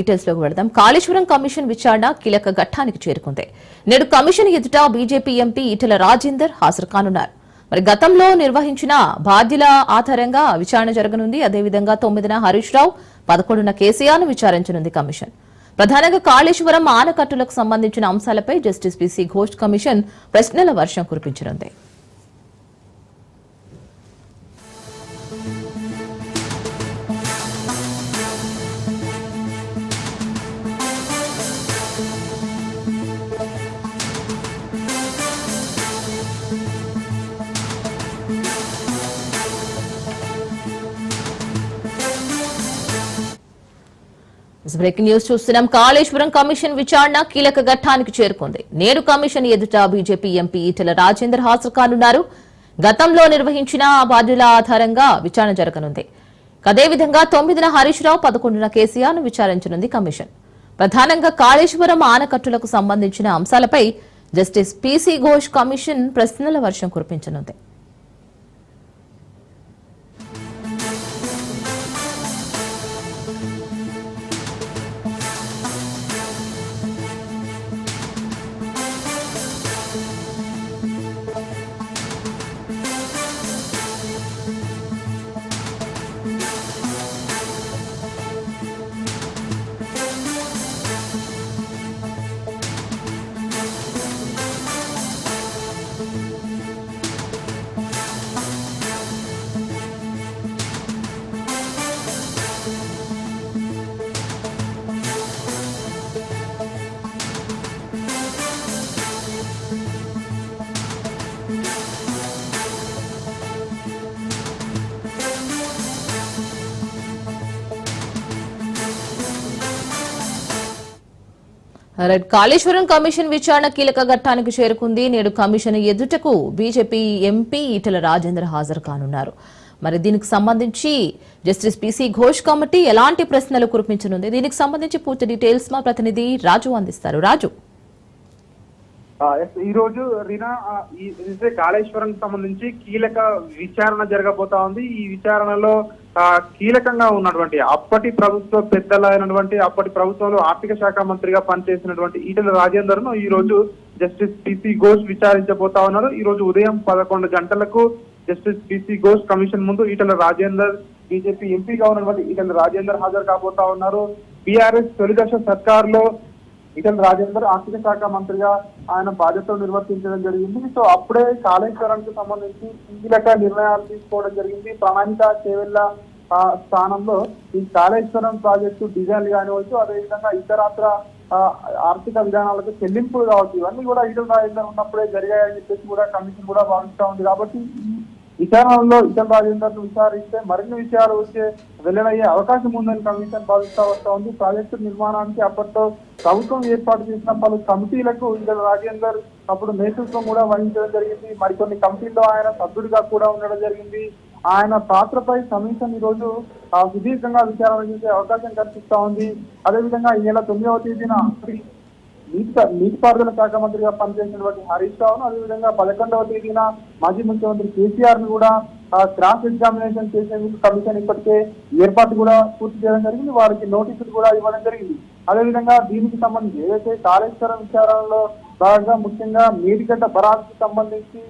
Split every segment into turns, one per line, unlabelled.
Details లోకి వెళ్దాం. Kaleshwaram commission విచారణ కీలక ఘట్టానికి చేరుకుంది. నేడు కమిషన్ ఎదుట బీజేపీ ఎంపీ ఈటెల రాజేందర్ హాజరు కానున్నారు. మరి గతంలో నిర్వహించిన బాధ్యుల ఆధారంగా విచారణ జరగనుంది. అదేవిధంగా 9న హరీష్ రావు, 11న కేసీఆర్ను విచారించనుంది కమిషన్. ప్రధానంగా కాళేశ్వరం ఆనకట్టులకు సంబంధించిన అంశాలపై జస్టిస్ పీసీ ఘోష్ కమిషన్ ప్రశ్నల వర్షం కురిపించనుంది. బ్రేకింగ్ న్యూస్ చూస్తున్నాం. కాళేశ్వరం కమిషన్ విచారణ కీలక ఘట్టానికి చేరుకుంది. నేడు కమిషన్ ఎదుట బీజేపీ ఎంపీ ఈటెల రాజేందర్ హాజరు కానున్నారు. గతంలో నిర్వహించిన బాధ్యుల ఆధారంగా విచారణ జరగనుంది. అదేవిధంగా 9న హరీష్ రావు, 11న కేసీఆర్ను విచారించనుంది కమిషన్. ప్రధానంగా కాళేశ్వరం ఆనకట్టులకు సంబంధించిన అంశాలపై జస్టిస్ పీసీ ఘోష్ కమిషన్ ప్రశ్నల వర్షం కురిపించనుంది. కాళేశ్వరం కమిషన్ విచారణ కీలక ఘట్టానికి చేరుకుంది. నేడు కమిషన్ ఎదుటకు బీజేపీ ఎంపీ ఈటెల రాజేందర్ హాజరు కానున్నారు. మరి దీనికి సంబంధించి జస్టిస్ పీసీ ఘోష్ కమిటీ ఎలాంటి ప్రశ్నలు కురిపించనుంది? దీనికి సంబంధించి పూర్తి డీటెయిల్స్ మా ప్రతినిధి రాజు అందిస్తారు. రాజు,
ఈ రోజు రీనా కాళేశ్వరం సంబంధించి కీలక విచారణ జరగబోతా ఉంది. ఈ విచారణలో కీలకంగా ఉన్నటువంటి అప్పటి ప్రభుత్వ పెద్దలైనటువంటి అప్పటి ప్రభుత్వంలో ఆర్థిక శాఖ మంత్రిగా పనిచేసినటువంటి ఈటెల రాజేందర్ ను ఈ రోజు జస్టిస్ పీసీ ఘోష్ విచారించబోతా ఉన్నారు. ఈ రోజు ఉదయం 11 గంటలకు జస్టిస్ పీసీ ఘోష్ కమిషన్ ముందు ఈటెల రాజేందర్, బీజేపీ ఎంపీగా ఉన్నటువంటి ఈటెల రాజేందర్ హాజరు కాబోతా ఉన్నారు. బీఆర్ఎస్ తొలిదశ సర్కార్లో ఈటెల రాజేందర్ ఆర్థిక శాఖ మంత్రిగా ఆయన బాధ్యతలు నిర్వర్తించడం జరిగింది. సో అప్పుడే కాళేశ్వరానికి సంబంధించి కీలక నిర్ణయాలు తీసుకోవడం జరిగింది. ప్రణాళిక చేవెళ్ల స్థానంలో ఈ కాళేశ్వరం ప్రాజెక్టు డిజైన్లు కానివచ్చు, అదేవిధంగా ఇతరత్ర ఆర్థిక విధానాలకు చెల్లింపులు కావచ్చు, ఇవన్నీ కూడా ఈటెల రాజేందర్ ఉన్నప్పుడే జరిగాయని చెప్పేసి కూడా కమిషన్ కూడా భావిస్తూ ఉంది. కాబట్టి ఈ విచారణలో ఈటెల రాజేందర్ ను విచారిస్తే మరిన్ని విషయాలు వచ్చే వెల్లడయ్యే అవకాశం ఉందని కమిషన్ భావిస్తూ వస్తూ ఉంది. ప్రాజెక్టు నిర్మాణానికి అప్పట్లో ప్రభుత్వం ఏర్పాటు చేసిన పలు కమిటీలకు ఈటెల రాజేందర్ అప్పుడు నేతృత్వం కూడా వహించడం జరిగింది. మరికొన్ని కమిటీల్లో ఆయన సభ్యుడిగా కూడా ఉండడం జరిగింది. ఆయన పాత్రపై కమిషన్ ఈ రోజు సుదీర్ఘంగా విచారణ చేసే అవకాశం కనిపిస్తా ఉంది. అదేవిధంగా ఈ నెల 9వ తేదీన నీటిపారుదల శాఖ మంత్రిగా పనిచేసినటువంటి హరీష్ రావును, అదేవిధంగా 11వ తేదీన మాజీ ముఖ్యమంత్రి కేసీఆర్ ను కూడా క్రాస్ ఎగ్జామినేషన్ చేసేందుకు కమిషన్ ఇప్పటికే ఏర్పాటు కూడా పూర్తి చేయడం జరిగింది. వారికి నోటీసులు కూడా ఇవ్వడం జరిగింది. అదేవిధంగా దీనికి సంబంధించి ఏదైతే కాళేశ్వరం విచారణలో భాగంగా ముఖ్యంగా మేడిగడ్డ బరాజ్కి సంబంధించి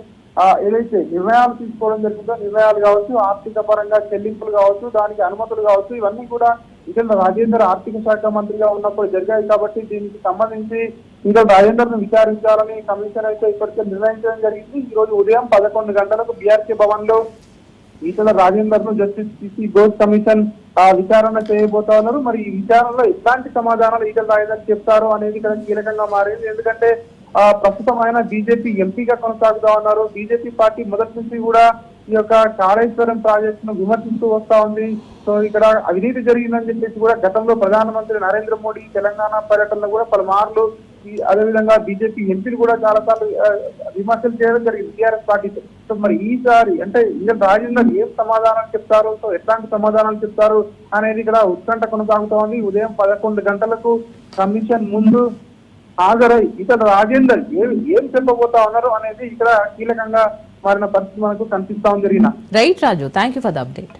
ఏదైతే నిర్ణయాలు తీసుకోవడం జరిగిందో, నిర్ణయాలు కావచ్చు, ఆర్థిక పరంగా చెల్లింపులు కావచ్చు, దానికి అనుమతులు కావచ్చు, ఇవన్నీ కూడా ఈటెల రాజేందర్ ఆర్థిక శాఖ మంత్రిగా ఉన్నప్పుడు జరిగాయి. కాబట్టి దీనికి సంబంధించి ఈటెల రాజేందర్ ను విచారించాలని కమిషన్ అయితే ఇప్పటికే నిర్ణయించడం జరిగింది. ఈ రోజు ఉదయం 11 గంటలకు బీఆర్కే భవన్ లో ఈటెల రాజేందర్ ను జస్టిస్ పీసీ ఘోష్ కమిషన్ విచారణ చేయబోతా ఉన్నారు. మరి ఈ విచారణలో ఎలాంటి సమాధానాలు ఈటెల రాజేందర్ చెప్తారో అనేది ఇక్కడ కీలకంగా మారింది. ఎందుకంటే ప్రస్తుతం ఆయన బీజేపీ ఎంపీగా కొనసాగుతా ఉన్నారు. బీజేపీ పార్టీ మొదటి నుంచి కూడా ఈ యొక్క కాళేశ్వరం ప్రాజెక్ట్ ను విమర్శిస్తూ వస్తా ఉంది. సో ఇక్కడ అవినీతి జరిగిందని చెప్పేసి కూడా గతంలో ప్రధానమంత్రి నరేంద్ర మోడీ తెలంగాణ పర్యటనలో కూడా పలుమార్లు అదేవిధంగా బీజేపీ ఎంపీలు కూడా చాలా సార్లు విమర్శలు చేయడం జరిగింది టీఆర్ఎస్ పార్టీతో. సో మరి ఈసారి అంటే ఈటెల రాజేందర్ ఏం సమాధానాలు చెప్తారు, సో ఎట్లాంటి సమాధానాలు చెప్తారు అనేది ఇక్కడ ఉత్కంఠ కొనసాగుతా ఉంది. ఉదయం 11 గంటలకు కమిషన్ ముందు హాజరై ఈటెల రాజేందర్ ఏం చెప్పబోతా ఉన్నారు అనేది ఇక్కడ కీలకంగా మారిన పరిస్థితి మనకు కనిపిస్తా ఉంది. జరిగిన
right Raju, thank you for the update.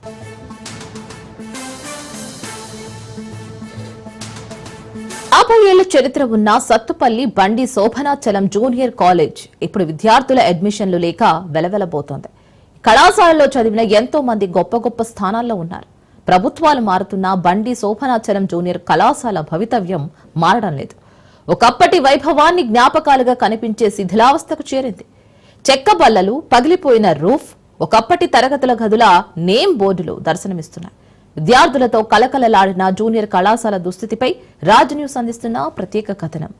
50 ఏళ్ల చరిత్ర ఉన్న సత్తుపల్లి బండి శోభనాచలం జూనియర్ కాలేజ్ ఇప్పుడు విద్యార్థుల అడ్మిషన్లు లేక వెలవెలబోతోంది. కళాశాలలో చదివిన ఎంతో మంది గొప్ప గొప్ప స్థానాల్లో ఉన్నారు. ప్రభుత్వాలు మారుతున్న బండి శోభనాచలం జూనియర్ కళాశాల భవితవ్యం మారడం లేదు. ఒకప్పటి వైభవాన్ని జ్ఞాపకాలుగా కనిపించే శిథిలావస్థకు చేరింది. చెక్క బల్లలు, పగిలిపోయిన రూఫ్, ఒకప్పటి తరగతుల గదుల నేమ్ బోర్డులు దర్శనమిస్తున్నాయి. విద్యార్థులతో కలకలలాడిన జూనియర్ కళాశాల దుస్థితిపై రాజ్ న్యూస్ అందిస్తున్న ప్రత్యేక కథనం.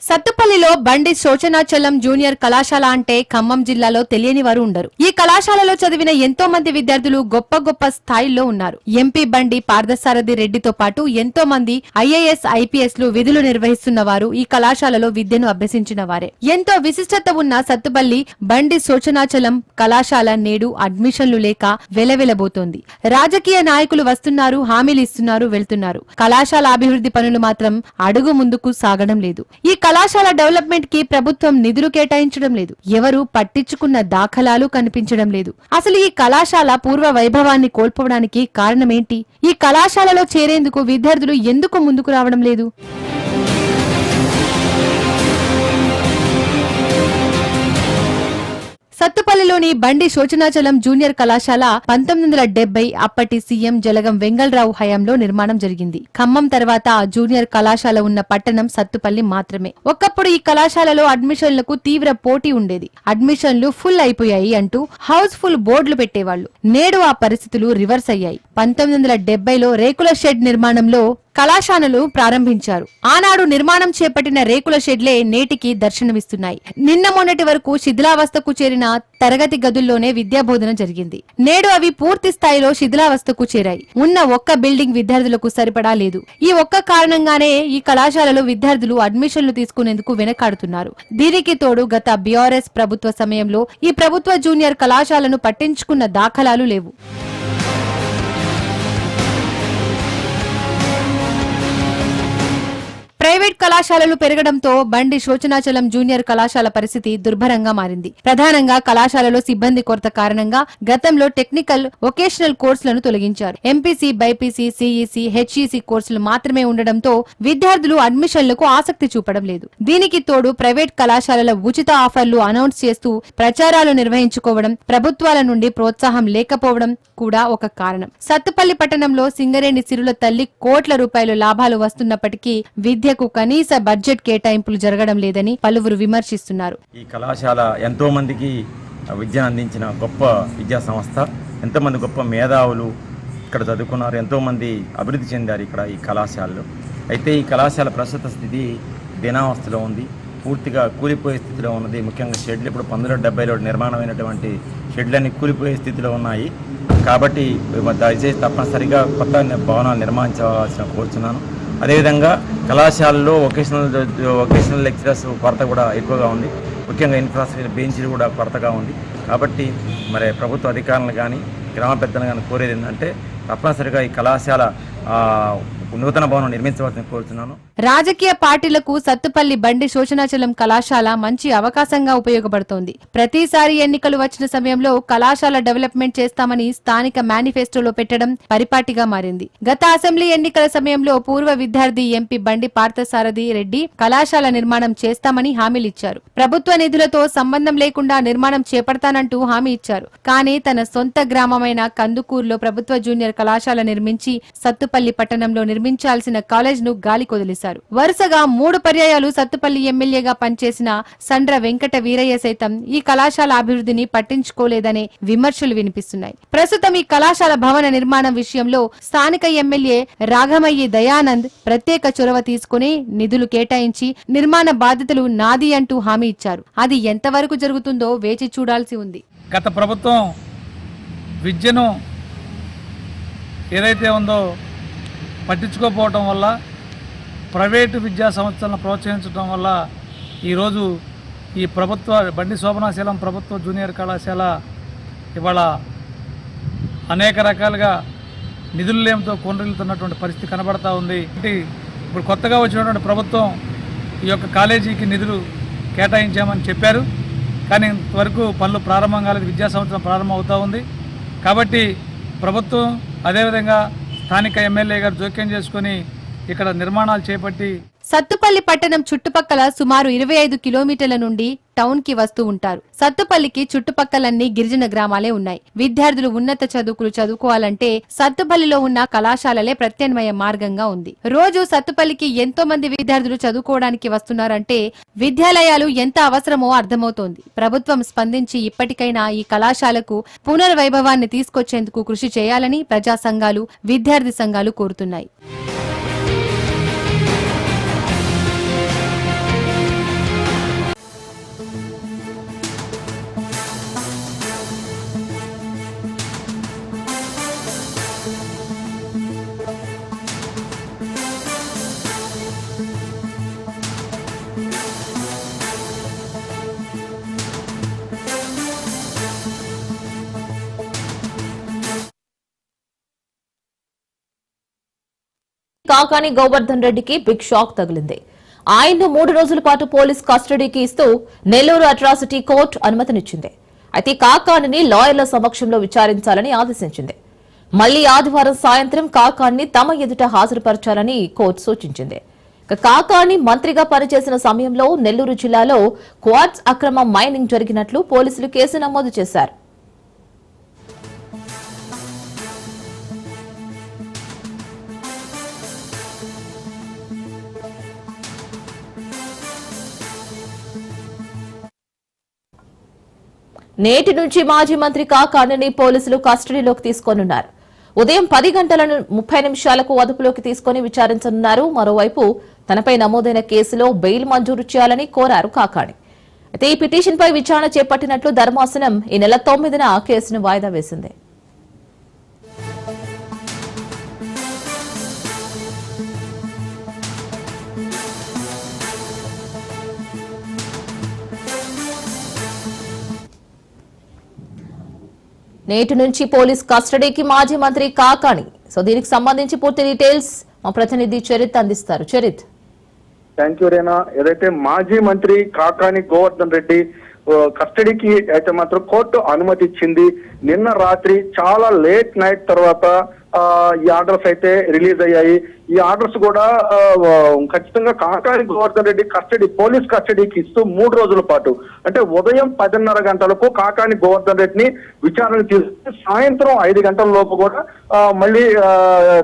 సత్తుపల్లిలో బండి శోచనాచలం జూనియర్ కళాశాల అంటే ఖమ్మం జిల్లాలో తెలియని వారు ఉండరు. ఈ కళాశాలలో చదివిన ఎంతో మంది విద్యార్థులు గొప్ప గొప్ప స్థాయిల్లో ఉన్నారు. ఎంపీ బండి పార్థసారథి రెడ్డితో పాటు ఎంతో మంది ఐఏఎస్, ఐపీఎస్ లు విధులు నిర్వహిస్తున్న వారు ఈ కళాశాలలో విద్యను అభ్యసించిన వారే. ఎంతో విశిష్టత ఉన్న సత్తుపల్లి బండి శోచనాచలం కళాశాల నేడు అడ్మిషన్లు లేక వెలవెలబోతోంది. రాజకీయ నాయకులు వస్తున్నారు, హామీలు ఇస్తున్నారు, వెళ్తున్నారు. కళాశాల అభివృద్ధి పనులు మాత్రం అడుగు ముందుకు సాగడం లేదు. ఈ కళాశాల డెవలప్మెంట్ కి ప్రభుత్వం నిధులు కేటాయించడం లేదు. ఎవరు పట్టించుకున్న దాఖలాలు కనిపించడం లేదు. అసలు ఈ కళాశాల పూర్వ వైభవాన్ని కోల్పోవడానికి కారణమేంటి? ఈ కళాశాలలో చేరేందుకు విద్యార్థులు ఎందుకు ముందుకు రావడం లేదు? సత్తుపల్లిలోని బండి శోచనాచలం జూనియర్ కళాశాల 1970 అప్పటి సీఎం జలగం వెంగళరావు హయాంలో నిర్మాణం జరిగింది. ఖమ్మం తర్వాత జూనియర్ కళాశాల ఉన్న పట్టణం సత్తుపల్లి మాత్రమే. ఒకప్పుడు ఈ కళాశాలలో అడ్మిషన్లకు తీవ్ర పోటీ ఉండేది. అడ్మిషన్లు ఫుల్ అయిపోయాయి అంటూ హౌస్ ఫుల్ బోర్డులు పెట్టేవాళ్లు. నేడు ఆ పరిస్థితులు రివర్స్ అయ్యాయి. 1970లో రేకుల షెడ్ నిర్మాణంలో కళాశాలలు ప్రారంభించారు. ఆనాడు నిర్మాణం చేపట్టిన రేకుల షెడ్లే నేటికి దర్శనమిస్తున్నాయి. నిన్న మొన్నటి వరకు శిథిలావస్థకు చేరిన తరగతి గదుల్లోనే విద్యాబోధన జరిగింది. నేడు అవి పూర్తి స్థాయిలో శిథిలావస్థకు చేరాయి. ఉన్న ఒక్క బిల్డింగ్ విద్యార్థులకు సరిపడా లేదు. ఈ ఒక్క కారణంగానే ఈ కళాశాలలో విద్యార్థులు అడ్మిషన్లు తీసుకునేందుకు వెనకాడుతున్నారు. దీనికి తోడు గత బీఆర్ఎస్ ప్రభుత్వ సమయంలో ఈ ప్రభుత్వ జూనియర్ కళాశాలను పట్టించుకున్న దాఖలాలు లేవు. ప్రైవేట్ కళాశాలలు పెరగడంతో బండి శోచనాచలం జూనియర్ కళాశాల పరిస్థితి దుర్భరంగా మారింది. ప్రధానంగా కళాశాలలో సిబ్బంది కొరత కారణంగా గతంలో టెక్నికల్, వొకేషనల్ కోర్సులను తొలగించారు. ఎంపీసీ, బైపీసీ, సిఈసీ, హెచ్ఈసీ కోర్సులు మాత్రమే ఉండడంతో విద్యార్థులు అడ్మిషన్లకు ఆసక్తి చూపడం లేదు. దీనికి తోడు ప్రైవేట్ కళాశాలల ఉచిత ఆఫర్లు అనౌన్స్ చేస్తూ ప్రచారాలు నిర్వహించుకోవడం, ప్రభుత్వాల నుండి ప్రోత్సాహం లేకపోవడం కూడా ఒక కారణం. సత్తుపల్లి పట్టణంలో సింగరేణి సిరుల తల్లి కోట్ల రూపాయలు లాభాలు వస్తున్నప్పటికీ విద్యకు కనీస బడ్జెట్ కేటాయింపులు జరగడం లేదని పలువురు విమర్శిస్తున్నారు.
ఈ కళాశాల ఎంతో మందికి విద్యను అందించిన గొప్ప విద్యా సంస్థ. ఎంతో మంది గొప్ప మేధావులు ఇక్కడ చదువుకున్నారు. ఎంతో మంది అభివృద్ధి చెందారు ఇక్కడ ఈ కళాశాలలో. అయితే ఈ కళాశాల ప్రస్తుత స్థితి దీనావస్థలో ఉంది. పూర్తిగా కూలిపోయే స్థితిలో ఉన్నది. ముఖ్యంగా షెడ్లు ఇప్పుడు 1970లో నిర్మాణమైనటువంటి షెడ్లన్నీ కూలిపోయే స్థితిలో ఉన్నాయి. కాబట్టి దయచేసి తప్పనిసరిగా కొత్త భవనాలు నిర్మించవలసిన కోరుతున్నాను. అదేవిధంగా కళాశాలలో వొకేషనల్ లెక్చరర్స్ కొరత కూడా ఎక్కువగా ఉంది. ముఖ్యంగా ఇన్ఫ్రాస్ట్రక్చర్ బెంచ్లు కూడా కొరతగా ఉంది. కాబట్టి మరి ప్రభుత్వ అధికారులను కానీ గ్రామ పెద్దలను కానీ కోరేది ఏంటంటే తప్పనిసరిగా ఈ కళాశాల నూతన భవనం నిర్మించవలసిన కోరుతున్నాను.
రాజకీయ పార్టీలకు సత్తుపల్లి బండి శోచనాచలం కళాశాల మంచి అవకాశంగా ఉపయోగపడుతోంది. ప్రతిసారి ఎన్నికలు వచ్చిన సమయంలో కళాశాల డెవలప్మెంట్ చేస్తామని స్థానిక మేనిఫెస్టోలో పెట్టడం పరిపాటిగా మారింది. గత అసెంబ్లీ ఎన్నికల సమయంలో పూర్వ విద్యార్థి ఎంపీ బండి పార్థసారథి రెడ్డి కళాశాల నిర్మాణం చేస్తామని హామీలిచ్చారు. ప్రభుత్వ నిధులతో సంబంధం లేకుండా నిర్మాణం చేపడతానంటూ హామీ ఇచ్చారు. కానీ తన సొంత గ్రామమైన కందుకూరులో ప్రభుత్వ జూనియర్ కళాశాల నిర్మించి సత్తుపల్లి పట్టణంలో నిర్మించాల్సిన కాలేజ్ ను గాలి కొదిలేశారు. వరుసగా 3 పర్యాయాలు సత్తుపల్లి ఎమ్మెల్యేగా పనిచేసిన సండ్ర వెంకట వీరయ్య సైతం ఈ కళాశాల అభివృద్ధిని పట్టించుకోలేదనే విమర్శలు వినిపిస్తున్నాయి. ప్రస్తుతం ఈ కళాశాల భవన నిర్మాణం విషయంలో స్థానిక ఎమ్మెల్యే రాఘమయ్యి దయానంద్ ప్రత్యేక చొరవ తీసుకుని నిధులు కేటాయించి నిర్మాణ బాధ్యతలు నాది అంటూ హామీ ఇచ్చారు. అది ఎంతవరకు జరుగుతుందో వేచి చూడాల్సి ఉంది.
గత ప్రభుత్వం విద్యను ఏదైతే ఉందో పట్టించుకోకపోవటం వల్ల, ప్రైవేటు విద్యా సంస్థలను ప్రోత్సహించడం వల్ల ఈరోజు ఈ ప్రభుత్వ బండి శోభనాచలం ప్రభుత్వ జూనియర్ కళాశాల ఇవాళ అనేక రకాలుగా నిధులు లేమితో కొనరిల్లుతున్నటువంటి పరిస్థితి కనబడతా ఉంది. ఇప్పుడు కొత్తగా వచ్చినటువంటి ప్రభుత్వం ఈ యొక్క కాలేజీకి నిధులు కేటాయించామని చెప్పారు. కానీ ఇంతవరకు పనులు ప్రారంభం కాలేదు. విద్యా సంవత్సరం ప్రారంభం అవుతూ ఉంది. కాబట్టి ప్రభుత్వం అదేవిధంగా స్థానిక ఎమ్మెల్యే గారు జోక్యం చేసుకొని ఇక్కడ నిర్మాణాలు చేపట్టి
సత్తుపల్లి పట్టణం చుట్టుపక్కల సుమారు 25 కిలోమీటర్ల నుండి టౌన్ కి వస్తూ ఉంటారు. సత్తుపల్లికి చుట్టుపక్కలన్నీ గిరిజన గ్రామాలే ఉన్నాయి. విద్యార్థులు ఉన్నత చదువుకులు చదువుకోవాలంటే సత్తుపల్లిలో ఉన్న కళాశాలలే ప్రత్యామ్నాయ మార్గంగా ఉంది. రోజు సత్తుపల్లికి ఎంతో మంది విద్యార్థులు చదువుకోవడానికి వస్తున్నారంటే విద్యాలయాలు ఎంత అవసరమో అర్థమవుతోంది. ప్రభుత్వం స్పందించి ఇప్పటికైనా ఈ కళాశాలకు పునర్వైభవాన్ని తీసుకొచ్చేందుకు కృషి చేయాలని ప్రజా సంఘాలు, విద్యార్థి సంఘాలు కోరుతున్నాయి.
కాకాని గోవర్ధన్ రెడ్డికి బిగ్ షాక్ తగిలింది. ఆయన్ను 3 రోజుల పాటు పోలీస్ కస్టడీకి ఇస్తూ నెల్లూరు అట్రాసిటీ కోర్టు అనుమతినిచ్చింది. అయితే కాకానిని లాయర్ల సమక్షంలో విచారించాలని ఆదేశించింది. మళ్లీ ఆదివారం సాయంత్రం కాకాన్ని తమ ఎదుట హాజరుపరచాలని కోర్టు సూచించింది. కాకాని మంత్రిగా పనిచేసిన సమయంలో నెల్లూరు జిల్లాలో క్వార్ట్జ్ అక్రమ మైనింగ్ జరిగినట్లు పోలీసులు కేసు నమోదు చేశారు. నేటి నుంచి మాజీ మంత్రి కాకానిని పోలీసులు కస్టడీలోకి తీసుకోనున్నారు. ఉదయం 10 గంటల 30 నిమిషాలకు అదుపులోకి తీసుకుని విచారించనున్నారు. మరోవైపు తనపై నమోదైన కేసులో బెయిల్ మంజూరు చేయాలని కోరారు కాకాని. అయితే ఈ పిటిషన్పై విచారణ చేపట్టినట్లు ధర్మాసనం ఈ నెల 9న కేసును వాయిదా వేసింది. నేటి నుంచి పోలీస్ కస్టడీకి మాజీ మంత్రి కాకాని. సో దీనికి సంబంధించి పూర్తి డీటెయిల్స్ మా ప్రతినిధి చరిత్ అందిస్తారు. చరిత్.
Thank you Rena. ఏదైతే మాజీ మంత్రి కాకాని గోవర్ధన్ రెడ్డి కస్టడీకి అయితే మాత్రం కోర్టు అనుమతి ఇచ్చింది. నిన్న రాత్రి చాలా లేట్ నైట్ తర్వాత ఈ ఆర్డర్స్ అయితే రిలీజ్ అయ్యాయి. ఈ ఆర్డర్స్ కూడా ఖచ్చితంగా కాకాని గోవర్ధన్ రెడ్డి పోలీస్ కస్టడీకి ఇస్తూ 3 రోజుల పాటు అంటే ఉదయం 10:30 గంటలకు కాకాని గోవర్ధన్ రెడ్డిని విచారణ తీసుకుని సాయంత్రం 5 గంటల లోపు కూడా మళ్ళీ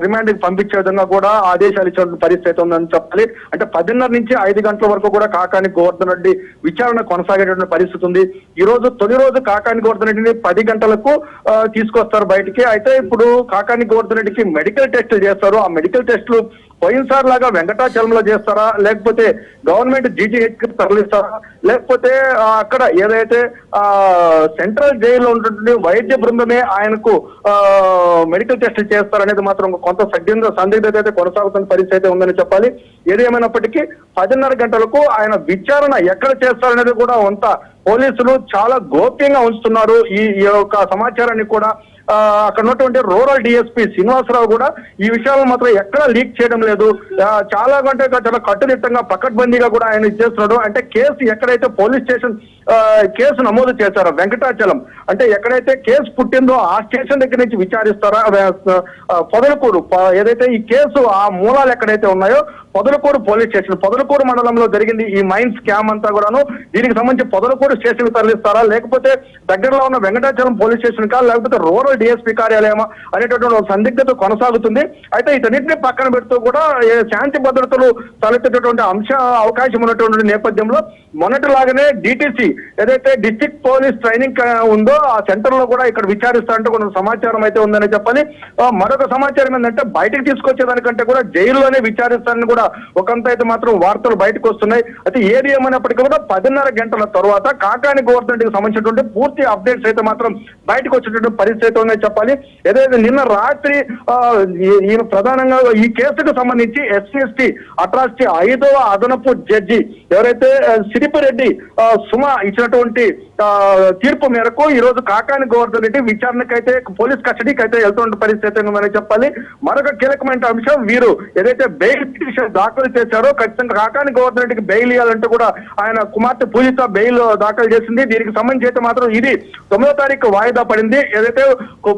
రిమాండ్ కి పంపించే విధంగా కూడా ఆదేశాలు ఇచ్చిన పరిస్థితి ఉందని చెప్పాలి. అంటే 10:30 నుంచి 5 గంటల వరకు కూడా కాకాని గోవర్ధన్ రెడ్డి విచారణ కొనసాగేటువంటి పరిస్థితి ఉంది. ఈ రోజు తొలి రోజు కాకాని గోవర్ధన్ రెడ్డిని 10 గంటలకు తీసుకొస్తారు బయటికి. అయితే ఇప్పుడు కాకాని గోవర్ధన్ రెడ్డికి మెడికల్ టెస్టులు చేస్తారు. ఆ మెడికల్ టెస్టులు పోయినసారి లాగా వెంకటాచలంలో చేస్తారా, లేకపోతే గవర్నమెంట్ జీజీహెచ్ కి తరలిస్తారా, లేకపోతే అక్కడ ఏదైతే సెంట్రల్ జైల్లో ఉన్నటువంటి వైద్య బృందమే ఆయనకు మెడికల్ టెస్టులు చేస్తారనేది మాత్రం కొంత సందిగ్ధత అయితే కొనసాగుతున్న పరిస్థితి అయితే ఉందని చెప్పాలి. ఏదేమైనప్పటికీ 10:30 గంటలకు ఆయన విచారణ ఎక్కడ చేస్తారనేది కూడా కొంత పోలీసులు చాలా గోప్యంగా ఉంచుతున్నారు. ఈ యొక్క సమాచారాన్ని కూడా అక్కడ ఉన్నటువంటి రూరల్ డిఎస్పీ శ్రీనివాసరావు కూడా ఈ విషయాలను మాత్రం ఎక్కడా లీక్ చేయడం లేదు. చాలా చాలా కట్టుదిట్టంగా పకడ్బందీగా కూడా ఆయన ఇచ్చేస్తున్నాడు. అంటే కేసు ఎక్కడైతే పోలీస్ స్టేషన్ కేసు నమోదు చేశారో వెంకటాచలం, అంటే ఎక్కడైతే కేసు పుట్టిందో ఆ స్టేషన్ దగ్గర నుంచి విచారిస్తారా. పొదలకూరు ఏదైతే ఈ కేసు ఆ మూలాలు ఎక్కడైతే ఉన్నాయో పొదలకూరు పోలీస్ స్టేషన్, పొదలకూరు మండలంలో జరిగింది ఈ మైన్ స్కామ్ అంతా కూడాను. దీనికి సంబంధించి పొదలకూరు స్టేషన్ కి తరలిస్తారా, లేకపోతే దగ్గరలో ఉన్న వెంకటాచలం పోలీస్ స్టేషన్ కా, లేకపోతే రూరల్ డిఎస్పీ కార్యాలయమా అనేటటువంటి సందిగ్ధత కొనసాగుతుంది. అయితే ఇతన్నింటినీ పక్కన పెడుతూ కూడా శాంతి భద్రతలు తలెత్తేటటువంటి అవకాశం ఉన్నటువంటి నేపథ్యంలో మొన్నటిలాగానే డిటిసి ఏదైతే డిస్ట్రిక్ట్ పోలీస్ ట్రైనింగ్ ఉందో ఆ సెంటర్ లో కూడా ఇక్కడ విచారిస్తారంటే కొంత సమాచారం అయితే ఉందని చెప్పాలి. మరొక సమాచారం ఏంటంటే బయటకు తీసుకొచ్చేదానికంటే కూడా జైల్లోనే విచారిస్తారని కూడా ఒకంత అయితే మాత్రం వార్తలు బయటకు వస్తున్నాయి. అయితే ఏది ఏమైనప్పటికీ కూడా 10:30 గంటల తర్వాత కాకాని గోవర్ధన్ రెడ్డికి సంబంధించినటువంటి పూర్తి అప్డేట్స్ అయితే మాత్రం బయటకు వచ్చేటువంటి పరిస్థితి ఉందని చెప్పాలి. ఏదైతే నిన్న రాత్రి ఈయన ప్రధానంగా ఈ కేసుకు సంబంధించి ఎస్సీ అట్రాసిటీ 5వ అదనపు జడ్జి ఎవరైతే సిరిపిరెడ్డి సుమ ఇచ్చినటువంటి తీర్పు మేరకు ఈ రోజు కాకాని గోవర్ధన్ రెడ్డి విచారణకైతే పోలీస్ కస్టడీకి అయితే వెళ్తున్న పరిస్థితి ఉందని చెప్పాలి. మరొక కీలకమైన అంశం, వీరు ఏదైతే బెయిల్ పిటిషన్ దాఖలు చేశారో ఖచ్చితంగా కాకాని గోవర్ధన్ రెడ్డికి బెయిల్ ఇవ్వాలంటూ కూడా ఆయన కుమార్తె పూజిత బెయిల్ దాఖలు చేసింది. దీనికి సంబంధించి అయితే మాత్రం ఇది 9వ తారీఖు వాయిదా పడింది. ఏదైతే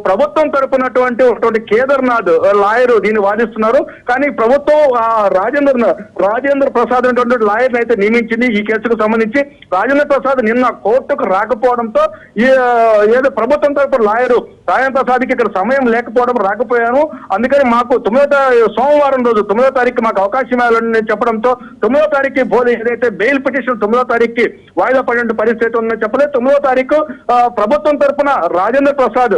ప్రభుత్వం తరపునటువంటి కేదార్నాథ్ లాయర్ దీన్ని వాదిస్తున్నారు. కానీ ప్రభుత్వం రాజేంద్ర ప్రసాద్ అనేటువంటి లాయర్ అయితే నియమించింది ఈ కేసుకు సంబంధించి. రాజేంద్ర ప్రసాద్ నిన్న కోర్టుకు రాకపోవడంతో ఏదో ప్రభుత్వం తరపు లాయరు రాజేంద్ర ప్రసాద్ కి ఇక్కడ సమయం లేకపోవడం రాకపోయాను, అందుకని మాకు సోమవారం రోజు 9వ తారీఖు మాకు అవకాశం ఇవ్వాలని చెప్పడంతో 9వ తారీఖు ఏదైతే బెయిల్ పిటిషన్ 9వ తారీఖుకి వాయిదా పడిన పరిస్థితి ఉందని చెప్పలేదు. 9వ తారీఖు ప్రభుత్వం తరఫున రాజేంద్ర ప్రసాద్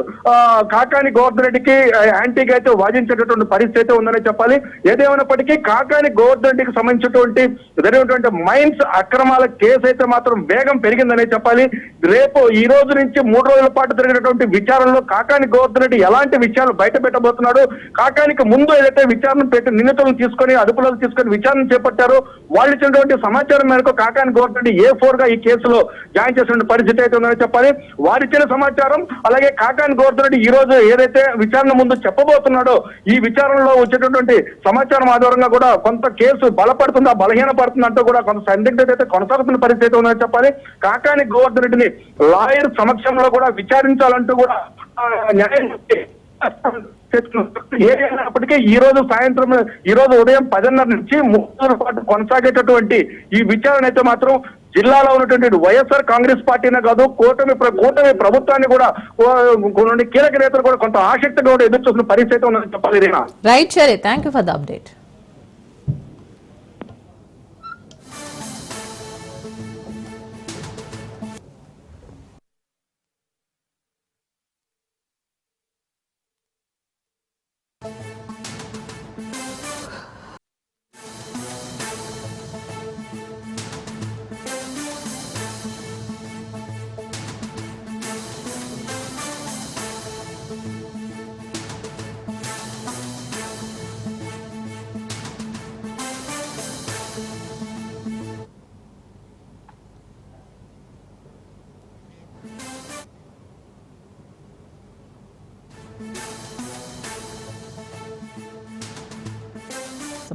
కాకాని గోవర్ధన్ రెడ్డికి యాంటీగా అయితే వాదించేటటువంటి పరిస్థితి ఉందని చెప్పాలి. ఏదేమైనప్పటికీ కాకాని గోవర్ధన్ రెడ్డికి సంబంధించినటువంటి జరిగినటువంటి మైన్స్ అక్రమాల కేసు అయితే మాత్రం వేగం పెరిగిందనే చెప్పాలి. రేపు ఈ రోజు నుంచి 3 రోజుల పాటు జరిగినటువంటి విచారణలో కాకాని గోవర్ధన్ రెడ్డి ఎలాంటి విషయాలు బయట పెట్టబోతున్నాడు, కాకానికి ముందు ఏదైతే విచారణ పెట్టి నిందితులను తీసుకొని అదుపులోకి తీసుకొని విచారణ చేపట్టారో వాళ్ళు ఇచ్చినటువంటి సమాచారం మేరకు కాకాని గోవర్ధన్ రెడ్డి A4 గా ఈ కేసులో జాయిన్ చేసిన పరిస్థితి అయితే ఉందని చెప్పాలి. వారిచ్చిన సమాచారం అలాగే కాకాని గోవర్ధన్ రెడ్డి ఈ రోజు ఏదైతే విచారణ ముందు చెప్పబోతున్నాడో ఈ విచారణలో వచ్చేటటువంటి సమాచారం ఆధారంగా కూడా కొంత కేసు బలపడుతుందా బలహీన పడుతుందంటూ కూడా కొంత సందిగ్ధత అయితే కొనసాగుతున్న పరిస్థితి ఉందని చెప్పాలి. కాకాని గోవర్ధన్ రెడ్డిని లాయర్ సమక్షంలో కూడా విచారించాలంటూ కూడా న్యాయం ఏదైనప్పటికీ ఈ రోజు సాయంత్రం ఈ రోజు ఉదయం 10:30 నుంచి 3 రోజుల పాటు కొనసాగేటటువంటి ఈ విచారణ అయితే మాత్రం జిల్లాలో ఉన్నటువంటి వైఎస్ఆర్ కాంగ్రెస్ పార్టీనే కాదు కూటమి ప్రభుత్వాన్ని కూడా కీలక నేతలు కూడా కొంత ఆసక్తిగా కూడా ఎదురు చూస్తున్న పరిస్థితి ఉందని చెప్పాలి.
రైట్ సరే, thank you for the update.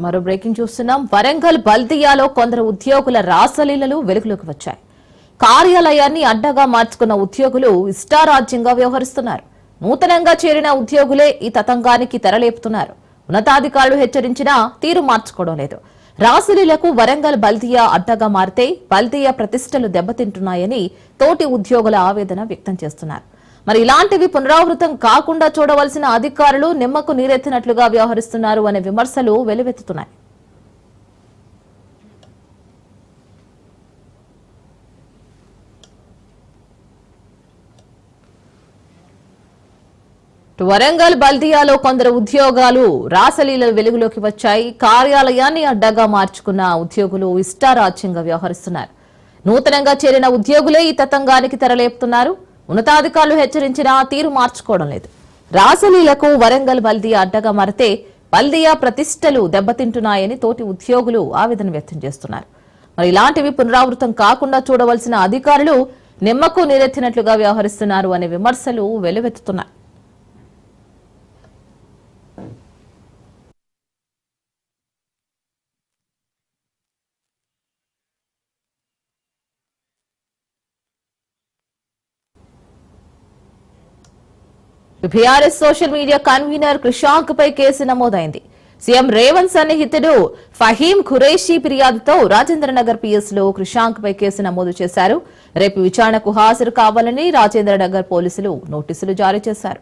మరో బ్రేకింగ్ చూస్తున్నాం. వరంగల్ బల్దియాలో కొందరు ఉద్యోగుల రాసలీలలు వెలుగులోకి వచ్చాయి. కార్యాలయాన్ని అడ్డగా మార్చుకున్న ఉద్యోగులు ఇష్టారాజ్యంగా వ్యవహరిస్తున్నారు. నూతనంగా చేరిన ఉద్యోగులే ఈ తతంగానికి తెరలేపుతున్నారు. ఉన్నతాధికారులు హెచ్చరించినా తీరు మార్చుకోవడం లేదు. రాసలీలకు వరంగల్ బల్దియా అడ్డగా మారితే బల్దియా ప్రతిష్టలు దెబ్బతింటున్నాయని తోటి ఉద్యోగుల ఆవేదన వ్యక్తం చేస్తున్నారు. మరి ఇలాంటివి పునరావృతం కాకుండా చూడవలసిన అధికారులు నిమ్మకు నీరెత్తినట్లుగా వ్యవహరిస్తున్నారు అనే విమర్శలు వెలువెత్తుతున్నాయి. వరంగల్ బల్దియాలో కొందరు ఉద్యోగాలు రాసలీల వెలుగులోకి వచ్చాయి. కార్యాలయాన్ని అడ్డగా మార్చుకున్న ఉద్యోగులు ఇష్టారాజ్యంగా వ్యవహరిస్తున్నారు. నూతనంగా చేరిన ఉద్యోగులే ఈ తతంగానికి తెరలేపుతున్నారు. ఉన్నతాధికారులు హెచ్చరించినా తీరు మార్చుకోవడం లేదు. రాసలీలకు వరంగల్ బల్దియా అడ్డగా మారితే బల్దియా ప్రతిష్టలు దెబ్బతింటున్నాయని తోటి ఉద్యోగులు ఆవేదన వ్యక్తం చేస్తున్నారు. మరి ఇలాంటివి పునరావృతం కాకుండా చూడవలసిన అధికారులు నిమ్మకు నీరెత్తినట్లుగా వ్యవహరిస్తున్నారు అనే విమర్శలు వెలువెత్తుతున్నాయి. BRS social media convenor Krishank పై కేసు నమోదైంది. సీఎం రేవంత్ సన్నిహితుడు ఫహీం ఖురేషీ ఫిర్యాదుతో రాజేంద్రనగర్ పిఎస్ లో కృషాంక్ పై కేసు నమోదు చేశారు. రేపు విచారణకు హాజరు కావాలని రాజేంద్రనగర్ పోలీసులు నోటీసులు జారీ చేశారు.